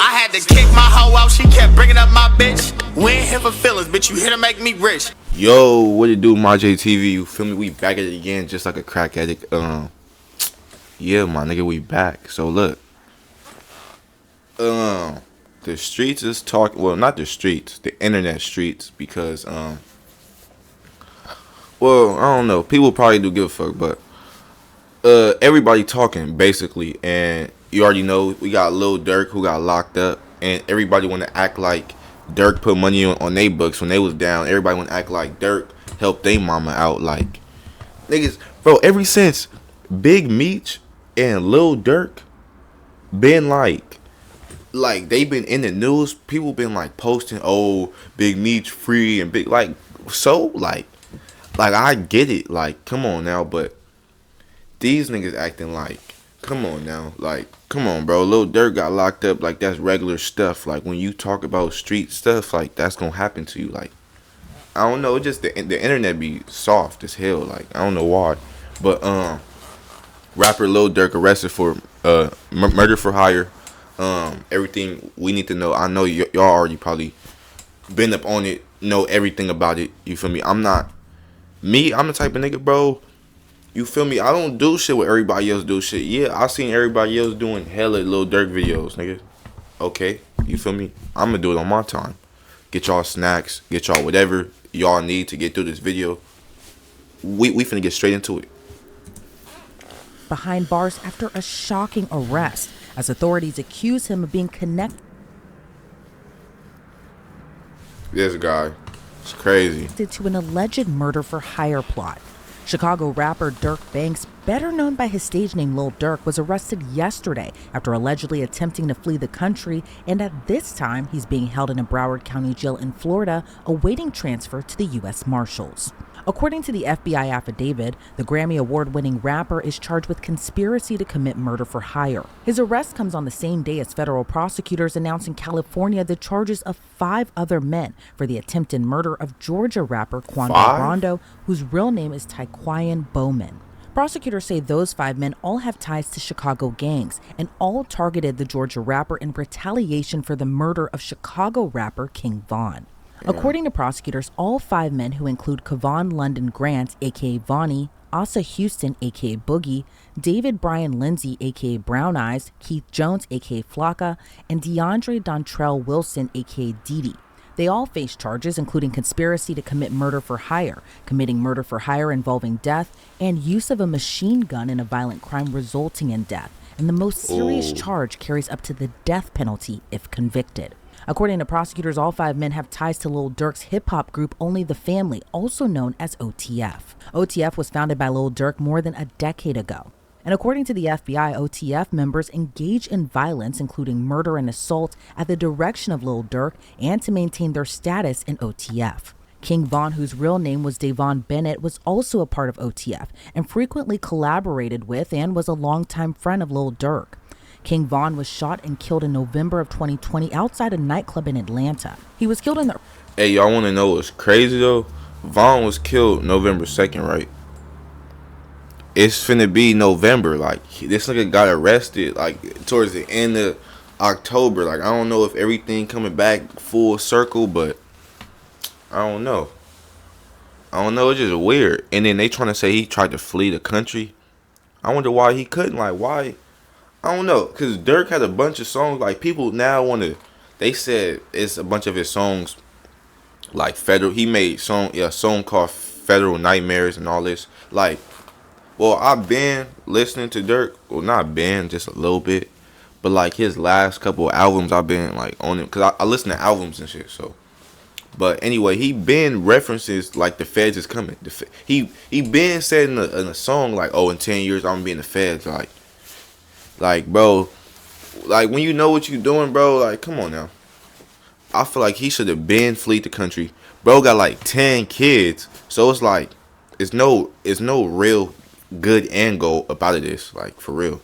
I had to kick my hoe out, she kept bringing up my bitch. We ain't here for feelings, bitch, you here to make me rich. Yo, what it do, my JTV? You feel me? We back at it again, just like a crack addict. Yeah, my nigga, we back. So look, the streets is talking. Well, not the streets, the internet streets, because well, I don't know. People probably do give a fuck, but everybody talking basically, and you already know we got Lil Durk who got locked up, and everybody want to act like Durk put money on their books when they was down. Everybody want to act like Durk helped their mama out. Like niggas, bro. Ever since Big Meech and Lil Durk been like they been in the news, people been like posting, oh, Big Meech free and big so like I get it, like come on now, but these niggas acting like, come on now, like come on, bro. Lil Durk got locked up, like that's regular stuff. Like when you talk about street stuff, like that's gonna happen to you. Like I don't know, just the internet be soft as hell. Like I don't know why, but rapper Lil Durk arrested for murder for hire. Everything we need to know. I know y'all already probably been up on it, know everything about it. You feel me? I'm the type of nigga, bro. You feel me? I don't do shit with everybody else do shit. Yeah, I seen everybody else doing hella Lil Durk videos, nigga. Okay, you feel me? I'm gonna do it on my time. Get y'all snacks, get y'all whatever y'all need to get through this video. We finna get straight into it. Behind bars after a shocking arrest, as authorities accuse him of being connected This guy, it's crazy. to an alleged murder for hire plot. Chicago rapper Durk Banks, better known by his stage name Lil Durk, was arrested yesterday after allegedly attempting to flee the country, and at this time he's being held in a Broward County jail in Florida, awaiting transfer to the U.S. Marshals. According to the FBI affidavit, the Grammy Award-winning rapper is charged with conspiracy to commit murder for hire. His arrest comes on the same day as federal prosecutors announced in California the charges of 5 other men for the attempted murder of Georgia rapper Quando Rondo, whose real name is Taquayan Bowman. Prosecutors say those 5 men all have ties to Chicago gangs and all targeted the Georgia rapper in retaliation for the murder of Chicago rapper King Von. According to prosecutors, all 5 men, who include Kevon London Grant, aka Vonnie, Asa Houston, aka Boogie, David Brian Lindsay, aka Brown Eyes, Keith Jones, aka Flocka, and DeAndre Dontrell Wilson, aka Didi. They all face charges including conspiracy to commit murder for hire, committing murder for hire involving death, and use of a machine gun in a violent crime resulting in death. And the most serious charge carries up to the death penalty if convicted. According to prosecutors, all 5 men have ties to Lil Durk's hip-hop group Only the Family, also known as OTF. OTF was founded by Lil Durk more than a decade ago. And according to the FBI, OTF members engage in violence, including murder and assault, at the direction of Lil Durk and to maintain their status in OTF. King Von, whose real name was Davon Bennett, was also a part of OTF and frequently collaborated with and was a longtime friend of Lil Durk. King Von was shot and killed in November of 2020 outside a nightclub in Atlanta. He was killed in the... Hey, y'all want to know what's crazy though? Von was killed November 2nd, right? It's finna be November. Like this nigga got arrested like towards the end of October. Like I don't know if everything coming back full circle, but I don't know. It's just weird. And then they trying to say he tried to flee the country. I wonder why he couldn't. Like why? I don't know, cause Durk had a bunch of songs. Like people now want to. They said it's a bunch of his songs, like federal. He made a song called Federal Nightmares and all this. Like, well, I've been listening to Durk. Well, not been, just a little bit, but like his last couple of albums, I've been like on him, cause I listen to albums and shit. So, but anyway, he been references like the feds is coming. He been said in a song like, oh, in 10 years I'm gonna be in the feds. Like, bro, like, when you know what you doing, bro, like, come on now. I feel like he should have been fleed the country. Bro got, like, 10 kids. So, it's like, it's no real good end goal about it is, like, for real.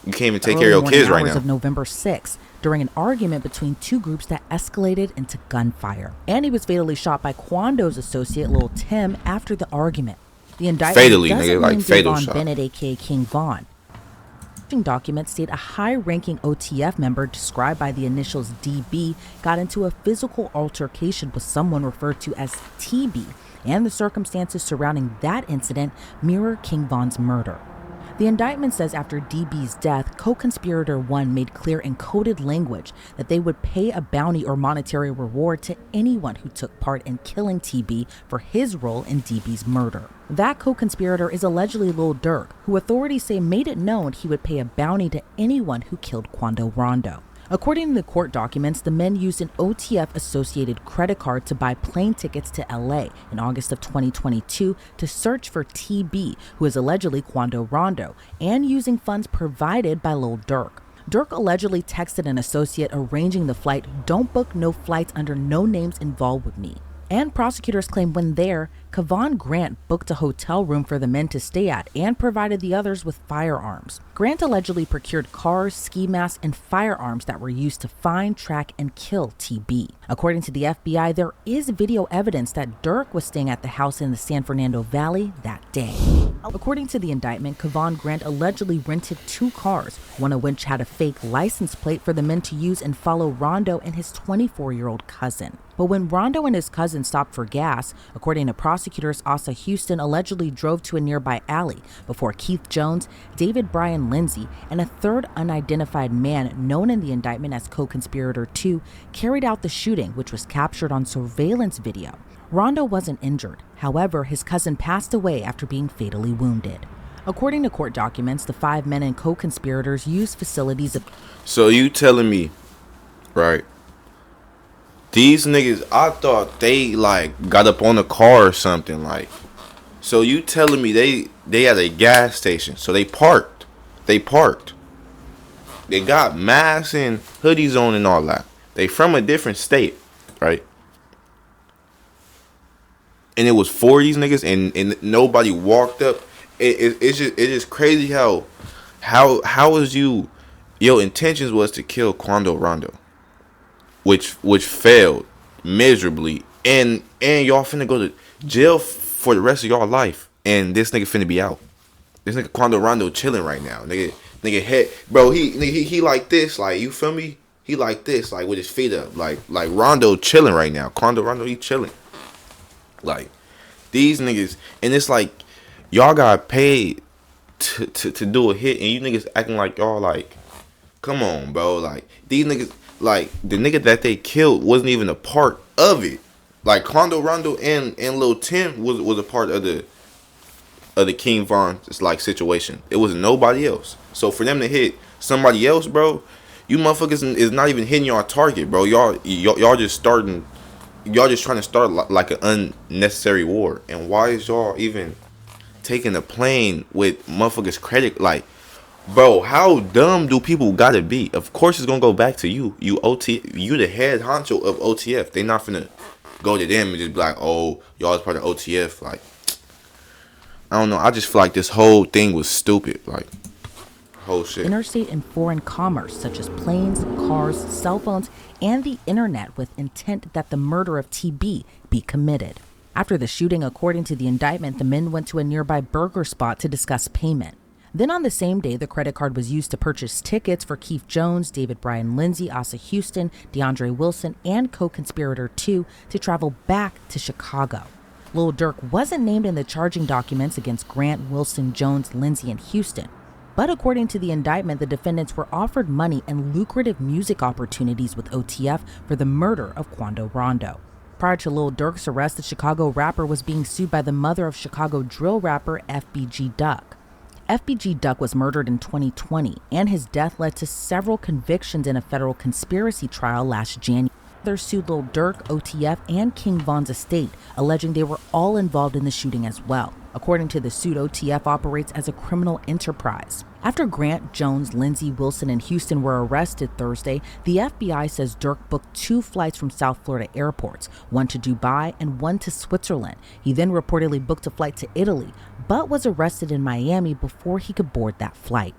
You can't even take care of your kids right now. Of November 6th, during an argument between 2 groups that escalated into gunfire. And he was fatally shot by Quando's associate, Lil Tim, after the argument. The indictment doesn't name Davon Bennett, a.k.a. King Von. Documents state a high-ranking OTF member described by the initials DB got into a physical altercation with someone referred to as TB, and the circumstances surrounding that incident mirror King Von's murder. The indictment says after DB's death, co-conspirator 1 made clear in coded language that they would pay a bounty or monetary reward to anyone who took part in killing TB for his role in DB's murder. That co-conspirator is allegedly Lil Durk, who authorities say made it known he would pay a bounty to anyone who killed Quando Rondo. According to the court documents, the men used an OTF-associated credit card to buy plane tickets to LA in August of 2022 to search for TB, who is allegedly Quando Rondo, and using funds provided by Lil Durk. Durk allegedly texted an associate arranging the flight, "Don't book no flights under no names involved with me." And prosecutors claim when there, Kevon Grant booked a hotel room for the men to stay at and provided the others with firearms. Grant allegedly procured cars, ski masks, and firearms that were used to find, track, and kill TB. According to the FBI, there is video evidence that Durk was staying at the house in the San Fernando Valley that day. According to the indictment, Kevon Grant allegedly rented 2 cars, one of which had a fake license plate for the men to use and follow Rondo and his 24-year-old cousin. But when Rondo and his cousin stopped for gas, according to prosecutors, Asa Houston allegedly drove to a nearby alley before Keith Jones, David Brian Lindsay, and a third unidentified man known in the indictment as co-conspirator 2 carried out the shooting, which was captured on surveillance video. Rondo wasn't injured. However, his cousin passed away after being fatally wounded. According to court documents, the 5 men and co-conspirators used facilities of... So you telling me, right? These niggas, I thought they like got up on a car or something like. So you telling me they had a gas station? So they parked. They got masks and hoodies on and all that. They from a different state, right? And it was 4 of these niggas, and nobody walked up. It's just crazy how is you, your intentions was to kill Quando Rondo, which failed miserably, and y'all finna go to jail for the rest of y'all life, and this nigga finna be out. This nigga Quando Rondo chilling right now, nigga head, bro. He like this, like, you feel me? He like this, like with his feet up, like Rondo chilling right now. Quando Rondo, he chilling. Like, these niggas, and it's like, y'all got paid to do a hit, and you niggas acting like y'all like, come on, bro. Like, these niggas, like, the nigga that they killed wasn't even a part of it. Like, Quando Rondo and Lil Tim was a part of the King Von like situation. It was nobody else. So for them to hit somebody else, bro, you motherfuckers is not even hitting y'all target, bro. Y'all just starting. Y'all just trying to start like an unnecessary war. And why is y'all even taking a plane with motherfuckers' credit? Like, bro, how dumb do people gotta be? Of course it's gonna go back to you. You the head honcho of OTF. They not finna go to them and just be like, oh, y'all is part of OTF. Like, I don't know. I just feel like this whole thing was stupid. Like, whole shit. Interstate and foreign commerce, such as planes, cars, cell phones, and the internet, with intent that the murder of TB be committed. After the shooting, according to the indictment, the men went to a nearby burger spot to discuss payment. Then on the same day, the credit card was used to purchase tickets for Keith Jones, David Brian Lindsay, Asa Houston, DeAndre Wilson, and co-conspirator 2 to travel back to Chicago. Lil Durk wasn't named in the charging documents against Grant, Wilson, Jones, Lindsay, and Houston. But according to the indictment, the defendants were offered money and lucrative music opportunities with OTF for the murder of Quando Rondo. Prior to Lil Durk's arrest, the Chicago rapper was being sued by the mother of Chicago drill rapper FBG Duck. FBG Duck was murdered in 2020, and his death led to several convictions in a federal conspiracy trial last January. Others sued Lil Durk, OTF, and King Von's estate, alleging they were all involved in the shooting as well. According to the suit, OTF operates as a criminal enterprise. After Grant, Jones, Lindsay, Wilson, and Houston were arrested Thursday, the FBI says Durk booked 2 flights from South Florida airports, one to Dubai and one to Switzerland. He then reportedly booked a flight to Italy, but was arrested in Miami before he could board that flight.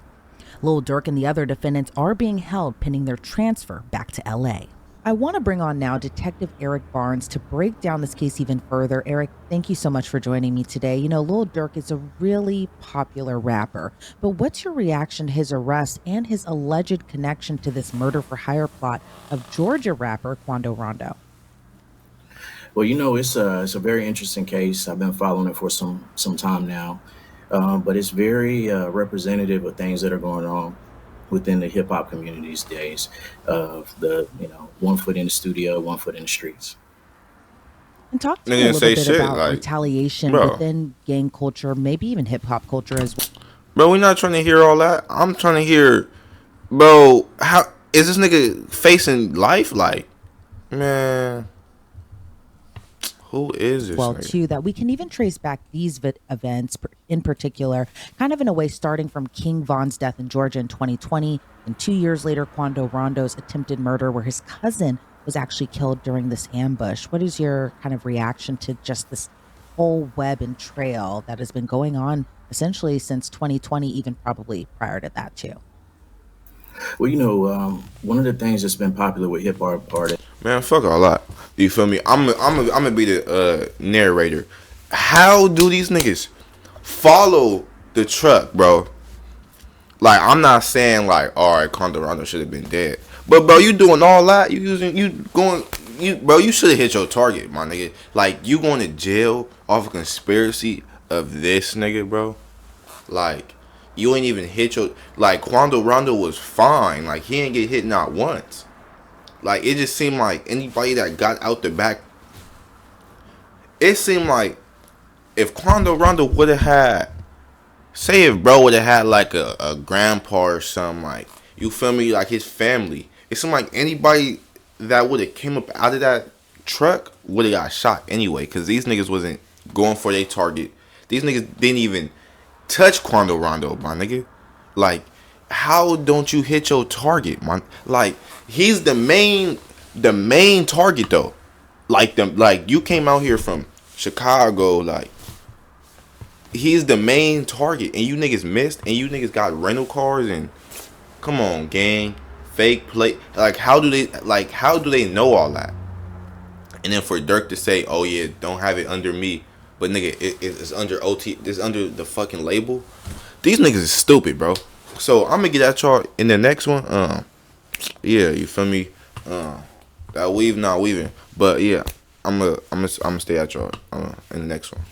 Lil Durk and the other defendants are being held pending their transfer back to LA. I want to bring on now Detective Eric Barnes to break down this case even further. Eric, thank you so much for joining me today. You know, Lil Durk is a really popular rapper, but what's your reaction to his arrest and his alleged connection to this murder for hire plot of Georgia rapper Quando Rondo? Well, it's a very interesting case. I've been following it for some time now, but it's very representative of things that are going on within the hip hop community these days. Of the one foot in the studio, one foot in the streets. And talk to They me a didn't little say bit shit. about Like, retaliation bro, within gang culture, maybe even hip hop culture as well. bro, we not trying to hear all that. I'm trying to hear, bro, how is this nigga facing life? Like, man, who is this Well, nigga? too, that we can even trace back these events in particular, kind of in a way, starting from King Von's death in Georgia in 2020, and 2 years later, Quando Rondo's attempted murder, where his cousin was actually killed during this ambush. What is your kind of reaction to just this whole web and trail that has been going on essentially since 2020, even probably prior to that, too? Well, one of the things that's been popular with hip hop artists. Man, fuck all that. You feel me? I'm gonna be the narrator. How do these niggas follow the truck, bro? Like, I'm not saying like, all right, Quando Rondo should have been dead, but bro, you doing all that? Bro, you should have hit your target, my nigga. Like, you going to jail off a conspiracy of this nigga, bro? Like, you ain't even hit your, like, Quando Rondo was fine. Like, he ain't get hit not once. Like, it just seemed like anybody that got out the back, it seemed like if Quando Rondo would have had, say if bro would have had like a grandpa or something, like, you feel me, like his family, it seemed like anybody that would have came up out of that truck would have got shot anyway, because these niggas wasn't going for their target. These niggas didn't even touch Quando Rondo, my nigga. Like, how don't you hit your target, man? Like, he's the main target though. Like you came out here from Chicago, like, he's the main target, and you niggas missed, and you niggas got rental cars, and come on, gang, fake plate. Like, how do they know all that? And then for Durk to say, "Oh yeah, don't have it under me," but nigga, it's under OT, it's under the fucking label. These niggas is stupid, bro. So I'm gonna get at y'all in the next one. Yeah, you feel me? That weave not weaving, but yeah, I'm gonna stay at y'all in the next one.